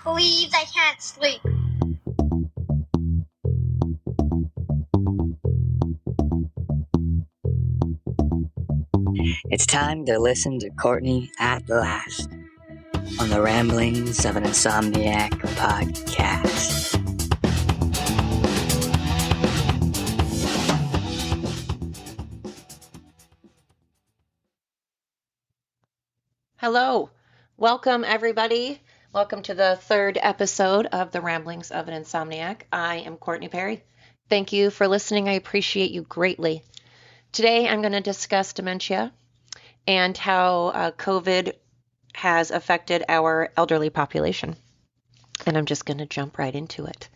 Please, I can't sleep. It's time to listen to Courtney at last on the Ramblings of an Insomniac podcast. Hello. Welcome, everybody. Welcome to the third episode of the Ramblings of an Insomniac. I am Courtney Perry. Thank you for listening. I appreciate you greatly. Today, I'm going to discuss dementia and how COVID has affected our elderly population. And I'm just going to jump right into it.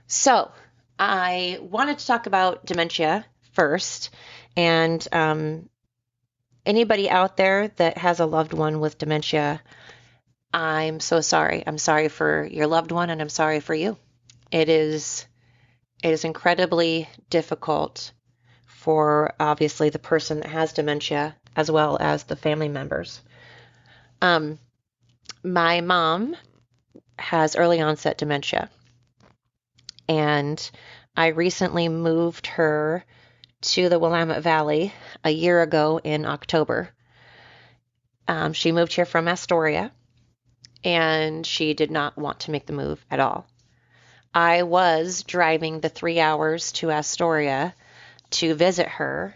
So, I wanted to talk about dementia first. And anybody out there that has a loved one with dementia, I'm so sorry. I'm sorry for your loved one, and I'm sorry for you. It is incredibly difficult for, obviously, the person that has dementia as well as the family members. My mom has early onset dementia, and I recently moved her to the Willamette Valley a year ago in October. She moved here from Astoria, and she did not want to make the move at all. I was driving the 3 hours to Astoria to visit her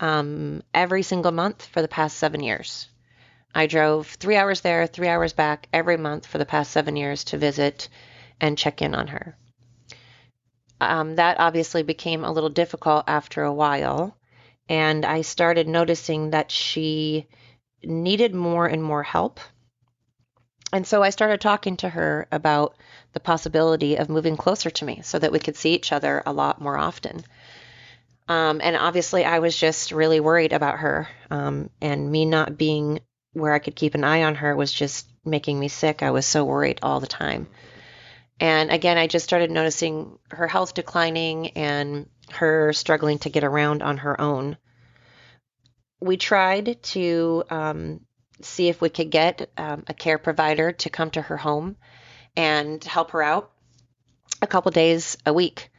every single month for the past 7 years. I drove 3 hours there, 3 hours back every month for the past 7 years to visit and check in on her. That obviously became a little difficult after a while, and I started noticing that she needed more and more help. And so I started talking to her about the possibility of moving closer to me so that we could see each other a lot more often. And obviously I was just really worried about her, and me not being where I could keep an eye on her was just making me sick. I was so worried all the time. And again, I just started noticing her health declining and her struggling to get around on her own. We tried to see if we could get a care provider to come to her home and help her out a couple days a week.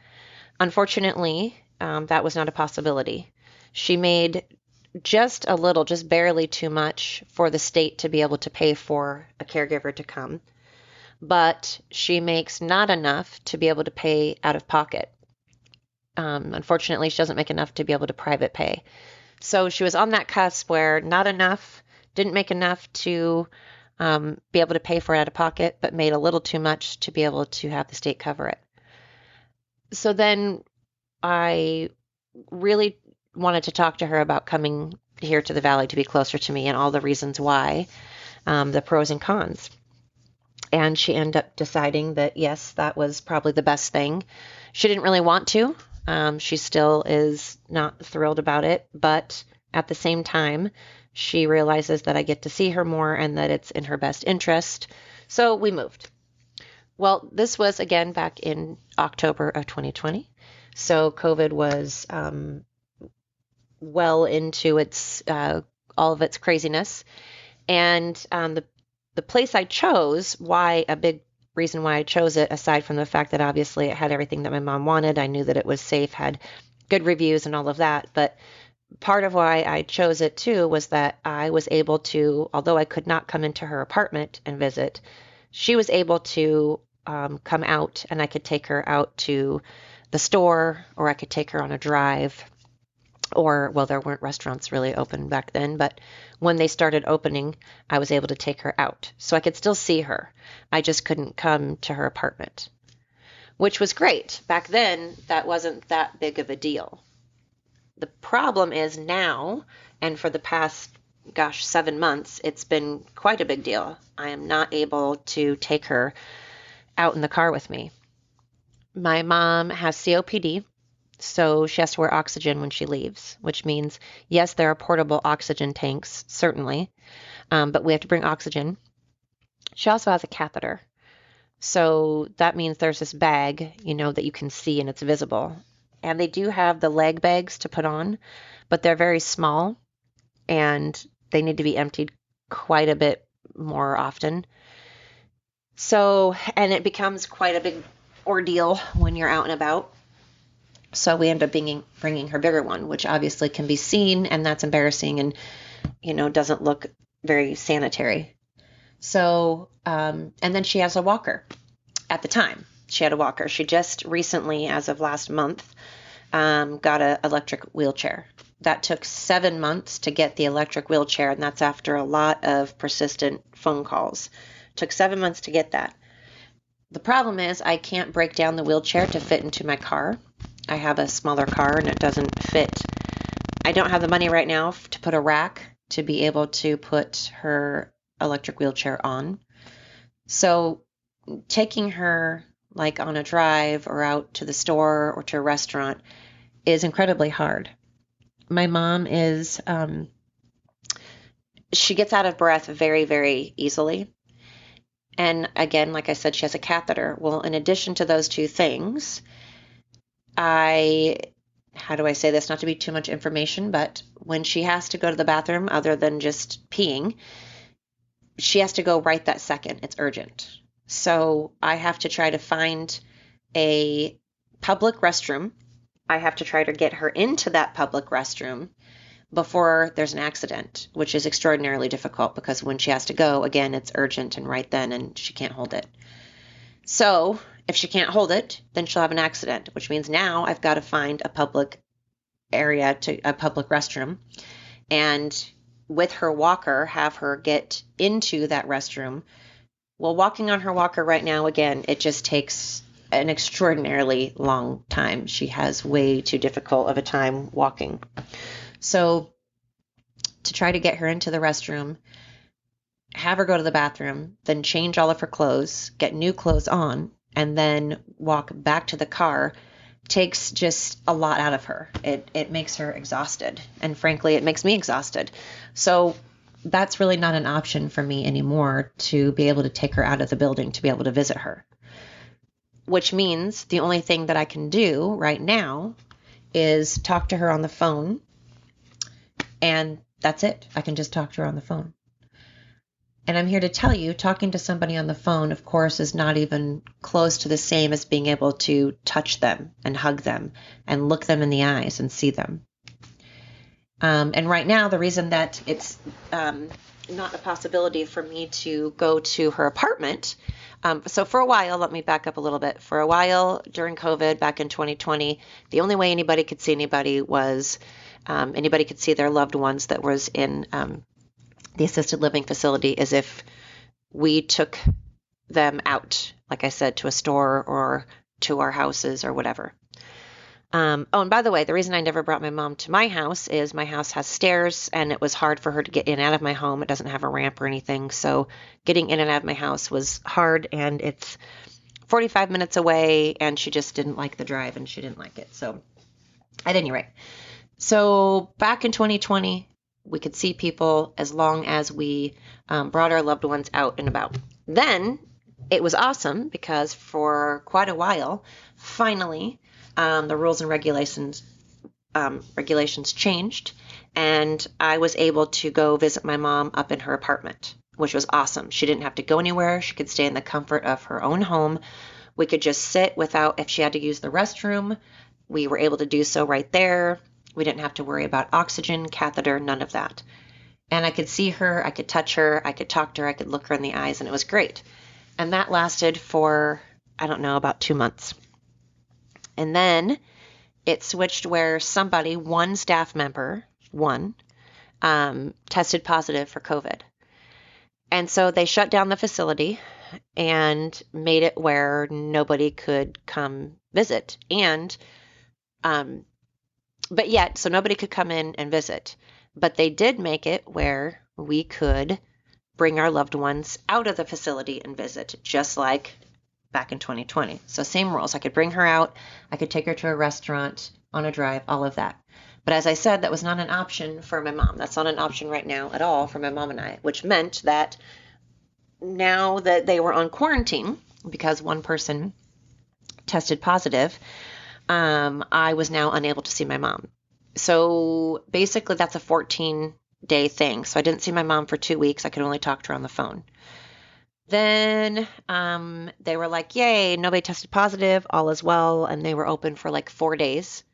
Unfortunately, that was not a possibility. She made just a little, just barely too much for the state to be able to pay for a caregiver to come, but she makes not enough to be able to pay out of pocket. Unfortunately, she doesn't make enough to be able to private pay. So she was on that cusp where not enough, didn't make enough to be able to pay for it out of pocket, but made a little too much to be able to have the state cover it. So then I really wanted to talk to her about coming here to the Valley to be closer to me and all the reasons why, the pros and cons. And she ended up deciding that, yes, that was probably the best thing. She didn't really want to. She still is not thrilled about it, but at the same time, she realizes that I get to see her more and that it's in her best interest. So we moved. Well, this was again back in October of 2020. So COVID was well into its all of its craziness. And the place I chose, a big reason why I chose it, aside from the fact that obviously it had everything that my mom wanted, I knew that it was safe, had good reviews and all of that, but part of why I chose it too was that I was able to, although I could not come into her apartment and visit, she was able to come out, and I could take her out to the store, or I could take her on a drive, or, well, there weren't restaurants really open back then, but when they started opening, I was able to take her out. So I could still see her. I just couldn't come to her apartment, which was great. Back then, that wasn't that big of a deal. The problem is now, and for the past, 7 months, it's been quite a big deal. I am not able to take her out in the car with me. My mom has COPD, so she has to wear oxygen when she leaves, which means, yes, there are portable oxygen tanks, certainly, but we have to bring oxygen. She also has a catheter. So that means there's this bag, that you can see and it's visible. And they do have the leg bags to put on, but they're very small and they need to be emptied quite a bit more often. So, and it becomes quite a big ordeal when you're out and about. So we end up bringing her bigger one, which obviously can be seen, and that's embarrassing and, doesn't look very sanitary. So, and then she has a walker. At the time, she had a walker. She just recently, as of last month, got an electric wheelchair. That took 7 months to get the electric wheelchair, and that's after a lot of persistent phone calls. Took 7 months to get that. The problem is I can't break down the wheelchair to fit into my car. I have a smaller car and it doesn't fit. I don't have the money right now to put a rack to be able to put her electric wheelchair on. So taking her like on a drive or out to the store or to a restaurant is incredibly hard. My mom is, she gets out of breath very, very easily. And again, like I said, she has a catheter. Well, in addition to those two things, how do I say this? Not to be too much information, but when she has to go to the bathroom, other than just peeing, she has to go right that second. It's urgent. So I have to try to find a public restroom. I have to try to get her into that public restroom before there's an accident, which is extraordinarily difficult because when she has to go, again, it's urgent and right then, and she can't hold it. So if she can't hold it, then she'll have an accident, which means now I've got to find a public a public restroom, and with her walker, have her get into that restroom. Well, walking on her walker right now, again, it just takes an extraordinarily long time. She has way too difficult of a time walking. So to try to get her into the restroom, have her go to the bathroom, then change all of her clothes, get new clothes on, and then walk back to the car takes just a lot out of her. It makes her exhausted. And frankly, it makes me exhausted. So that's really not an option for me anymore to be able to take her out of the building to be able to visit her. Which means the only thing that I can do right now is talk to her on the phone. And that's it. I can just talk to her on the phone. And I'm here to tell you, talking to somebody on the phone, of course, is not even close to the same as being able to touch them and hug them and look them in the eyes and see them. And right now, the reason that it's not a possibility for me to go to her apartment. So for a while, let me back up a little bit. For a while during COVID, back in 2020, the only way anybody could see anybody was anybody could see their loved ones that was in the assisted living facility is if we took them out, like I said, to a store or to our houses or whatever. And by the way, the reason I never brought my mom to my house is my house has stairs and it was hard for her to get in and out of my home. It doesn't have a ramp or anything. So getting in and out of my house was hard, and it's 45 minutes away, and she just didn't like the drive and she didn't like it. So at any rate, so back in 2020, we could see people as long as we brought our loved ones out and about. Then it was awesome because for quite a while, finally, the rules and regulations changed, and I was able to go visit my mom up in her apartment, which was awesome. She didn't have to go anywhere. She could stay in the comfort of her own home. We could just sit without, if she had to use the restroom, we were able to do so right there. We didn't have to worry about oxygen, catheter, none of that. And I could see her, I could touch her, I could talk to her, I could look her in the eyes, and it was great. And that lasted for, I don't know, about 2 months. And then it switched where one staff member, tested positive for COVID. And so they shut down the facility and made it where nobody could come visit. But yet, so nobody could come in and visit. But they did make it where we could bring our loved ones out of the facility and visit, just like back in 2020. So same rules. I could bring her out. I could take her to a restaurant, on a drive, all of that. But as I said, that was not an option for my mom. That's not an option right now at all for my mom and I, which meant that now that they were on quarantine, because one person tested positive, I was now unable to see my mom. So basically that's a 14-day thing. So I didn't see my mom for 2 weeks. I could only talk to her on the phone. Then they were like, yay, nobody tested positive, all is well. And they were open for like 4 days.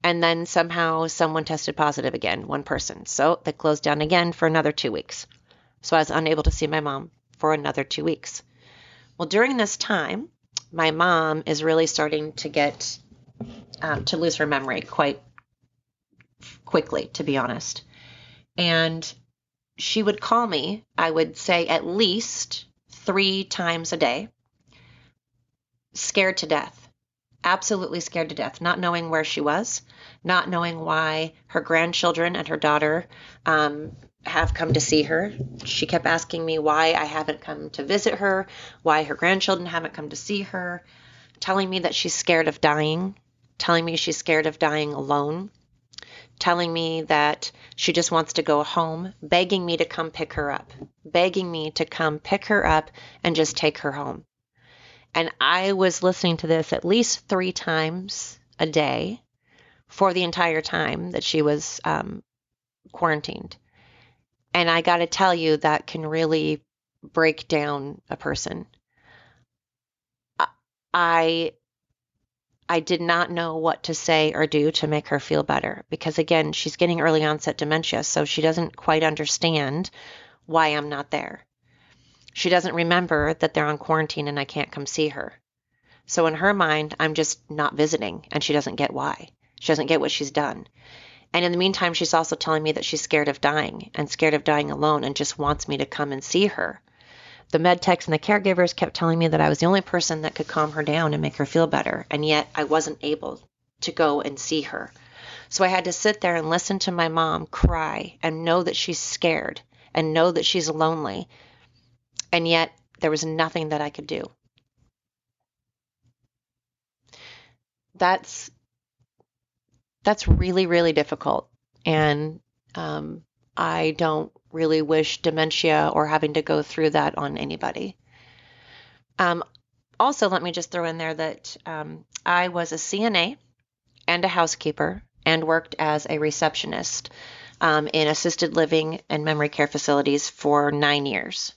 And then somehow someone tested positive again, one person. So they closed down again for another 2 weeks. So I was unable to see my mom for another 2 weeks. Well, during this time, my mom is really starting to get to lose her memory quite quickly, to be honest. And she would call me, I would say at least 3 times a day, scared to death, absolutely scared to death, not knowing where she was, not knowing why her grandchildren and her daughter have come to see her. She kept asking me why I haven't come to visit her, why her grandchildren haven't come to see her, telling me that she's scared of dying, telling me she's scared of dying alone, telling me that she just wants to go home, begging me to come pick her up, begging me to come pick her up and just take her home. And I was listening to this at least 3 times a day for the entire time that she was quarantined. And I got to tell you, that can really break down a person. I did not know what to say or do to make her feel better because, again, she's getting early onset dementia, so she doesn't quite understand why I'm not there. She doesn't remember that they're on quarantine and I can't come see her. So in her mind, I'm just not visiting, and she doesn't get why. She doesn't get what she's done. And in the meantime, she's also telling me that she's scared of dying and scared of dying alone and just wants me to come and see her. The med techs and the caregivers kept telling me that I was the only person that could calm her down and make her feel better, and yet I wasn't able to go and see her. So I had to sit there and listen to my mom cry and know that she's scared and know that she's lonely, and yet there was nothing that I could do. That's really, really difficult, and I don't really wish dementia or having to go through that on anybody. Also, let me just throw in there that I was a CNA and a housekeeper and worked as a receptionist in assisted living and memory care facilities for 9 years.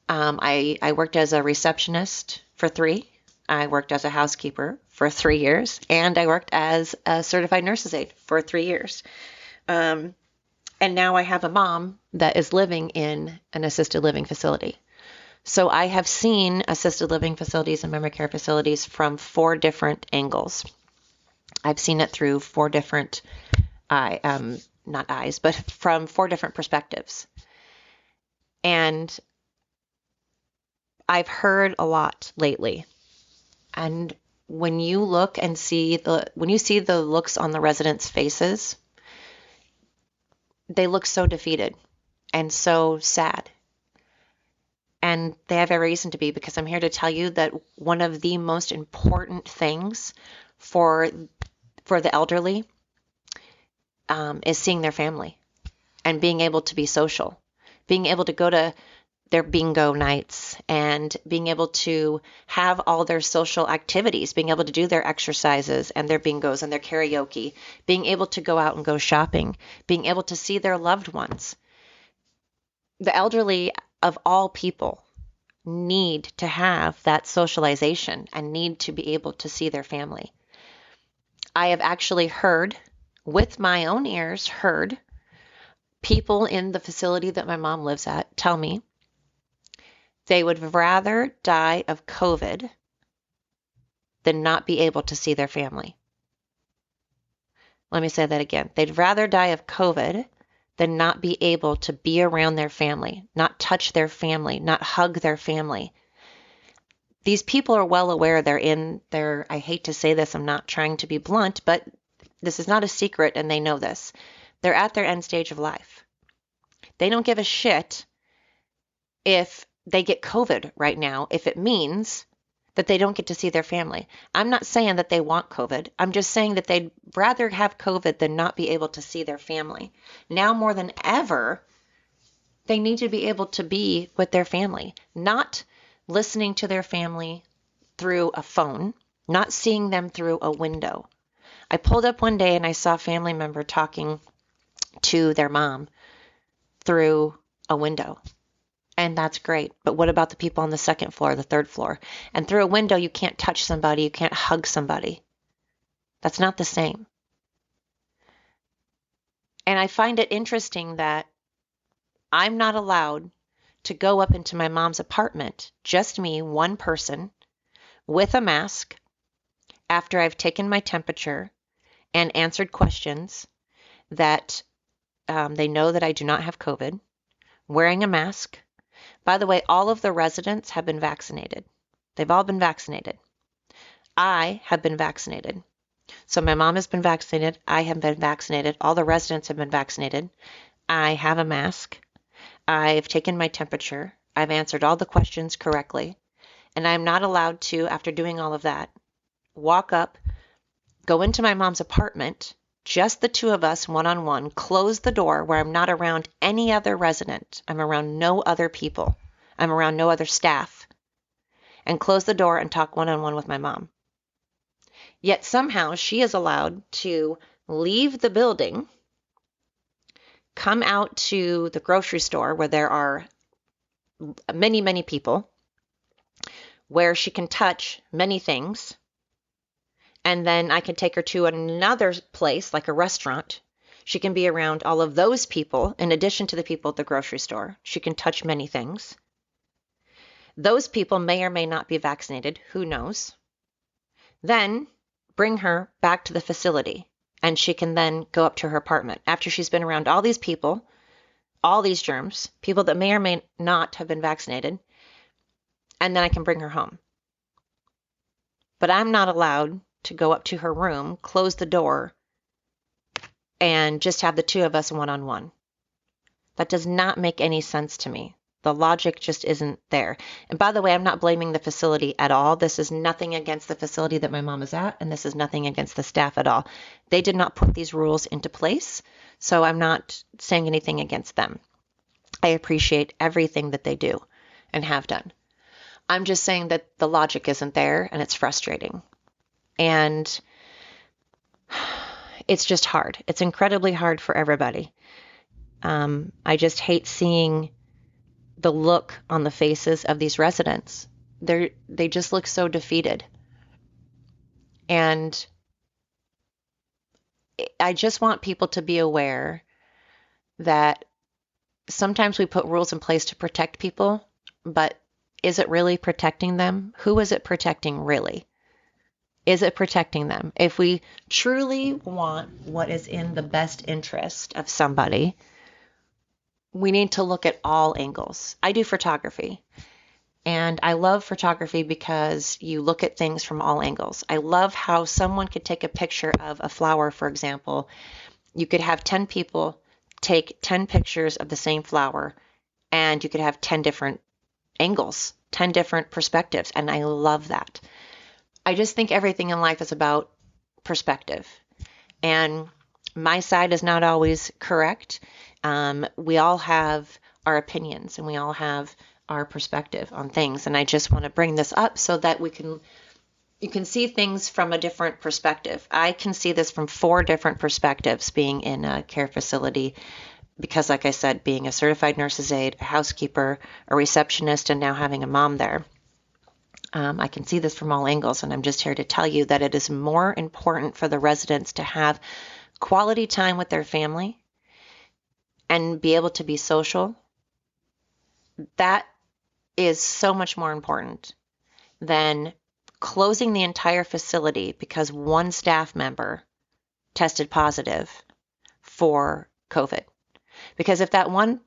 I worked as a receptionist for 3. I worked as a housekeeper for 3 years, and I worked as a certified nurse's aide for 3 years. And now I have a mom that is living in an assisted living facility. So I have seen assisted living facilities and memory care facilities from 4 different angles. I've seen it through 4 different, not eyes, but from 4 different perspectives. And I've heard a lot lately. And when you look and when you see the looks on the residents' faces, they look so defeated and so sad. And they have every reason to be, because I'm here to tell you that one of the most important things for the elderly is seeing their family and being able to be social, being able to go to their bingo nights and being able to have all their social activities, being able to do their exercises and their bingos and their karaoke, being able to go out and go shopping, being able to see their loved ones. The elderly, of all people, need to have that socialization and need to be able to see their family. I have actually heard, with my own ears, people in the facility that my mom lives at tell me they would rather die of COVID than not be able to see their family. Let me say that again. They'd rather die of COVID than not be able to be around their family, not touch their family, not hug their family. These people are well aware they're in their, I hate to say this, I'm not trying to be blunt, but this is not a secret and they know this. They're at their end stage of life. They don't give a shit if they get COVID right now, if it means that they don't get to see their family. I'm not saying that they want COVID. I'm just saying that they'd rather have COVID than not be able to see their family. Now more than ever, they need to be able to be with their family, not listening to their family through a phone, not seeing them through a window. I pulled up one day and I saw a family member talking to their mom through a window. And that's great. But what about the people on the second floor, the third floor? And through a window, you can't touch somebody, you can't hug somebody. That's not the same. And I find it interesting that I'm not allowed to go up into my mom's apartment, just me, one person, with a mask, after I've taken my temperature and answered questions that they know that I do not have COVID, wearing a mask. By the way, all of the residents have been vaccinated. They've all been vaccinated. I have been vaccinated. So my mom has been vaccinated. I have been vaccinated. All the residents have been vaccinated. I have a mask. I've taken my temperature. I've answered all the questions correctly. And I'm not allowed to, after doing all of that, walk up, go into my mom's apartment, just the two of us, one-on-one, close the door where I'm not around any other resident. I'm around no other people. I'm around no other staff. And close the door and talk one-on-one with my mom. Yet somehow she is allowed to leave the building, come out to the grocery store where there are many, many people, where she can touch many things, and then I can take her to another place, like a restaurant. She can be around all of those people, in addition to the people at the grocery store. She can touch many things. Those people may or may not be vaccinated. Who knows? Then bring her back to the facility, and she can then go up to her apartment after she's been around all these people, all these germs, people that may or may not have been vaccinated, and then I can bring her home. But I'm not allowed to go up to her room, close the door, and just have the two of us one-on-one. That does not make any sense to me. The logic just isn't there. And by the way, I'm not blaming the facility at all. This is nothing against the facility that my mom is at, and this is nothing against the staff at all. They did not put these rules into place, so I'm not saying anything against them. I appreciate everything that they do and have done. I'm just saying that the logic isn't there, and it's frustrating. And it's just hard. It's incredibly hard for everybody. I just hate seeing the look on the faces of these residents. They just look so defeated. And I just want people to be aware that sometimes we put rules in place to protect people, but is it really protecting them? Who is it protecting really? Is it protecting them? If we truly want what is in the best interest of somebody, we need to look at all angles. I do photography, and I love photography because you look at things from all angles. I love how someone could take a picture of a flower, for example. You could have 10 people take 10 pictures of the same flower, and you could have 10 different angles, 10 different perspectives, and I love that. I just think everything in life is about perspective, and my side is not always correct. We all have our opinions, and we all have our perspective on things, and I just want to bring this up so that you can see things from a different perspective. I can see this from 4 different perspectives being in a care facility because, like I said, being a certified nurse's aide, a housekeeper, a receptionist, and now having a mom there. I can see this from all angles, and I'm just here to tell you that it is more important for the residents to have quality time with their family and be able to be social. That is so much more important than closing the entire facility because one staff member tested positive for COVID. Because if that one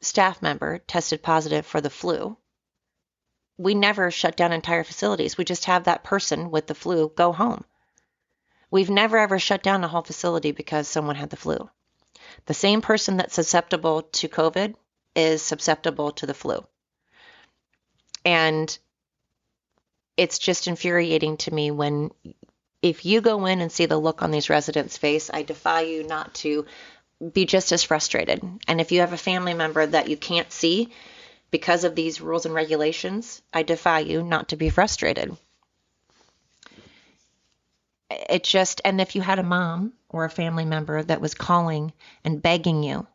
staff member tested positive for the flu, we never shut down entire facilities. We just have that person with the flu go home. We've never ever shut down a whole facility because someone had the flu. The same person that's susceptible to COVID is susceptible to the flu. And it's just infuriating to me when, if you go in and see the look on these residents' face, I defy you not to be just as frustrated. And if you have a family member that you can't see because of these rules and regulations, I defy you not to be frustrated. And if you had a mom or a family member that was calling and begging you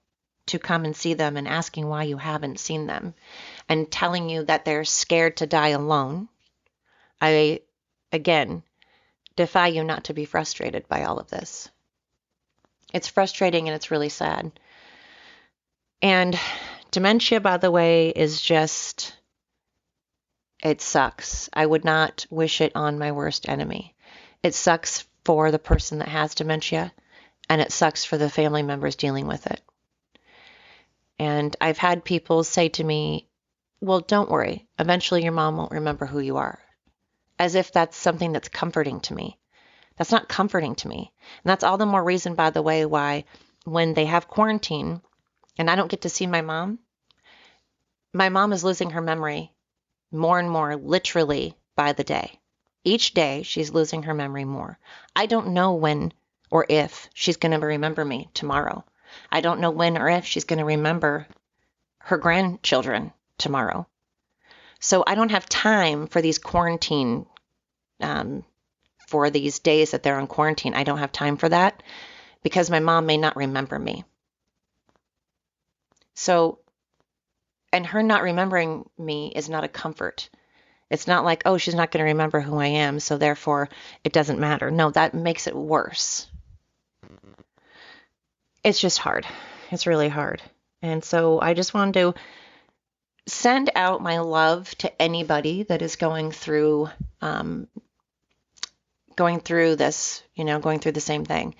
to come and see them and asking why you haven't seen them and telling you that they're scared to die alone, I, again, defy you not to be frustrated by all of this. It's frustrating and it's really sad. And dementia, by the way, is just, it sucks. I would not wish it on my worst enemy. It sucks for the person that has dementia, and it sucks for the family members dealing with it. And I've had people say to me, well, don't worry. Eventually your mom won't remember who you are. As if that's something that's comforting to me. That's not comforting to me. And that's all the more reason, by the way, why when they have quarantine and I don't get to see my mom is losing her memory more and more, literally by the day. Each day she's losing her memory more. I don't know when or if she's going to remember me tomorrow. I don't know when or if she's going to remember her grandchildren tomorrow. So I don't have time for these quarantine, for these days that they're on quarantine. I don't have time for that because my mom may not remember me. So, and her not remembering me is not a comfort. It's not like, oh, she's not going to remember who I am, so therefore it doesn't matter. No, that makes it worse. It's just hard. It's really hard. And so I just wanted to send out my love to anybody that is going through this, going through the same thing.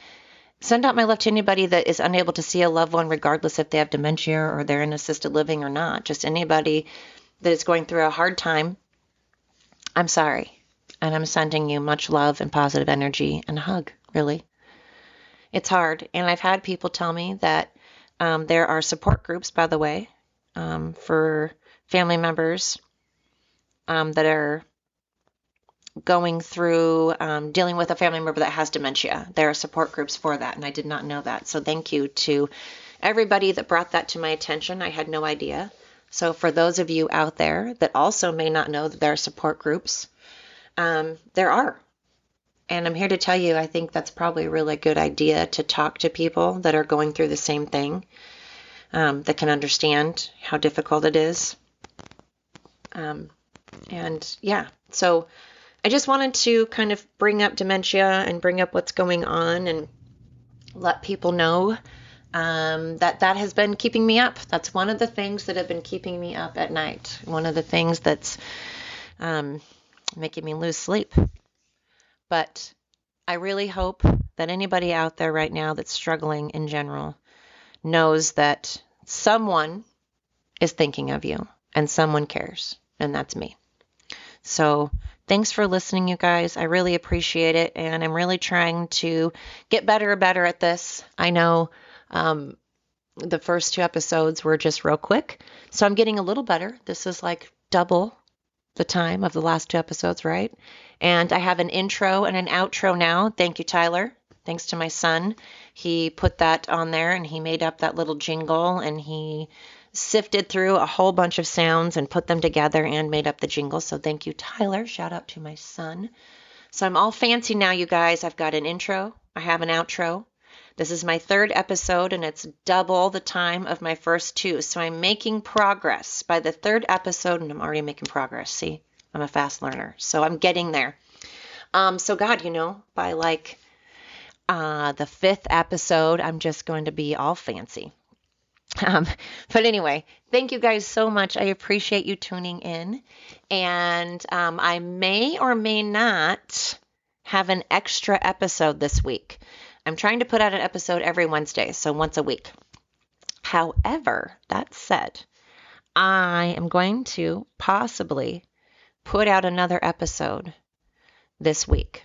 Send out my love to anybody that is unable to see a loved one, regardless if they have dementia or they're in assisted living or not. Just anybody that is going through a hard time. I'm sorry. And I'm sending you much love and positive energy and a hug, really. It's hard. And I've had people tell me that there are support groups, by the way, for family members that are going through dealing with a family member that has dementia. There are support groups for that, and I did not know that. So thank you to everybody that brought that to my attention. I had no idea. So for those of you out there that also may not know that there are support groups, there are. And I'm here to tell you, I think that's probably a really good idea to talk to people that are going through the same thing, that can understand how difficult it is. And yeah, so I just wanted to kind of bring up dementia and bring up what's going on and let people know that has been keeping me up. That's one of the things that have been keeping me up at night. One of the things that's making me lose sleep. But I really hope that anybody out there right now that's struggling in general knows that someone is thinking of you and someone cares, and that's me. So thanks for listening, you guys. I really appreciate it, and I'm really trying to get better and better at this. I know the first 2 episodes were just real quick, so I'm getting a little better. This is like double the time of the last 2 episodes, right? And I have an intro and an outro now. Thank you, Tyler. Thanks to my son. He put that on there, and he made up that little jingle, and he sifted through a whole bunch of sounds and put them together and made up the jingle. So thank you, Tyler. Shout out to my son. So I'm all fancy now, you guys. I've got an intro. I have an outro. This is my 3rd episode, and it's double the time of my first 2. So I'm making progress by the 3rd episode, and I'm already making progress. See, I'm a fast learner. So I'm getting there. So God, by like the 5th episode, I'm just going to be all fancy. But anyway, thank you guys so much. I appreciate you tuning in. And I may or may not have an extra episode this week. I'm trying to put out an episode every Wednesday, so once a week. However, that said, I am going to possibly put out another episode this week.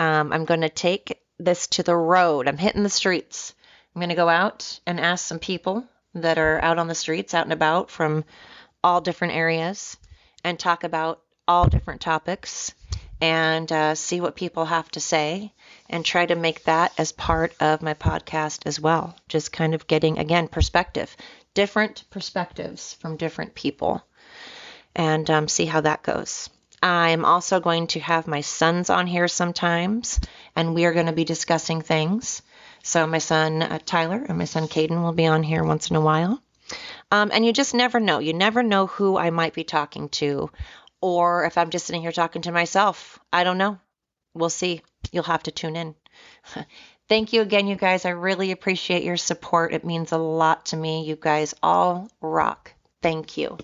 I'm going to take this to the road. I'm hitting the streets. I'm going to go out and ask some people that are out on the streets, out and about from all different areas, and talk about all different topics and see what people have to say and try to make that as part of my podcast as well. Just kind of getting, again, perspective, different perspectives from different people, and see how that goes. I'm also going to have my sons on here sometimes, and we are going to be discussing things. So my son Tyler and my son Caden will be on here once in a while. And you just never know. You never know who I might be talking to, or if I'm just sitting here talking to myself. I don't know. We'll see. You'll have to tune in. Thank you again, you guys. I really appreciate your support. It means a lot to me. You guys all rock. Thank you.